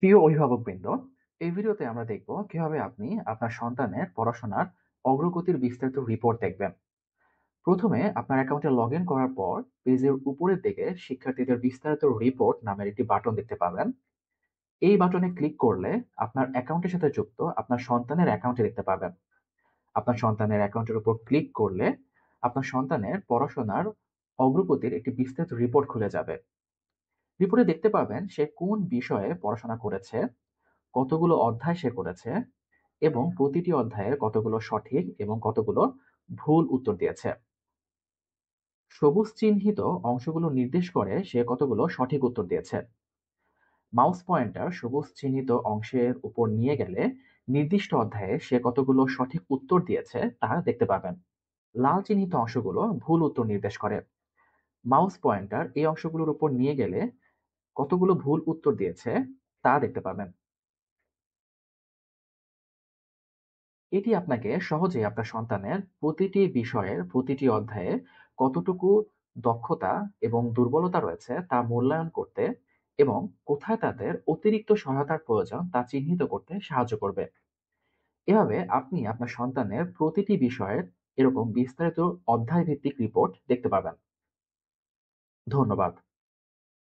প্রিয় অভিভাবকবৃন্দ, এই ভিডিওতে আমরা দেখব কিভাবে আপনি আপনার সন্তানের পড়াশোনার অগ্রগতির বিস্তারিত রিপোর্ট দেখবেন। প্রথমে আপনার অ্যাকাউন্টে লগ ইন করার পর পেজের উপরের দিকে শিক্ষার্থীদের বিস্তারিত রিপোর্ট নামের একটি বাটন দেখতে পাবেন। এই বাটনে ক্লিক করলে আপনার অ্যাকাউন্টের সাথে যুক্ত আপনার সন্তানের অ্যাকাউন্টে দেখতে পাবেন। আপনার সন্তানের অ্যাকাউন্টের উপর ক্লিক করলে আপনার সন্তানের পড়াশোনার অগ্রগতির একটি বিস্তারিত রিপোর্ট খুলে যাবে। রিপোর্টে দেখতে পাবেন সে কোন বিষয়ে পড়াশোনা করেছে, কতগুলো অধ্যায় সে করেছে এবং প্রতিটি অধ্যায়ের কতগুলো সঠিক এবং কতগুলো ভুল উত্তর দিয়েছে। সবুজ চিহ্নিত অংশগুলো নির্দেশ করে সে কতগুলো সঠিক উত্তর দিয়েছে। মাউস পয়েন্টার সবুজ চিহ্নিত অংশের উপর নিয়ে গেলে নির্দিষ্ট অধ্যায়ে সে কতগুলো সঠিক উত্তর দিয়েছে তা দেখতে পাবেন। লাল চিহ্নিত অংশগুলো ভুল উত্তর নির্দেশ করে। মাউস পয়েন্টার এই অংশগুলোর উপর নিয়ে গেলে কতগুলো ভুল উত্তর দিয়েছে তা দেখতে পাবেন। এটি আপনাকে সহজেই আপনার সন্তানের প্রতিটি বিষয়ের প্রতিটি অধ্যায়ে কতটুকু দক্ষতা এবং দুর্বলতা রয়েছে তা মূল্যায়ন করতে এবং কোথায় তাদের অতিরিক্ত সহায়তার প্রয়োজন তা চিহ্নিত করতে সাহায্য করবে। এভাবে আপনি আপনার সন্তানের প্রতিটি বিষয়ের এরকম বিস্তারিত অধ্যায় ভিত্তিক রিপোর্ট দেখতে পাবেন। ধন্যবাদ।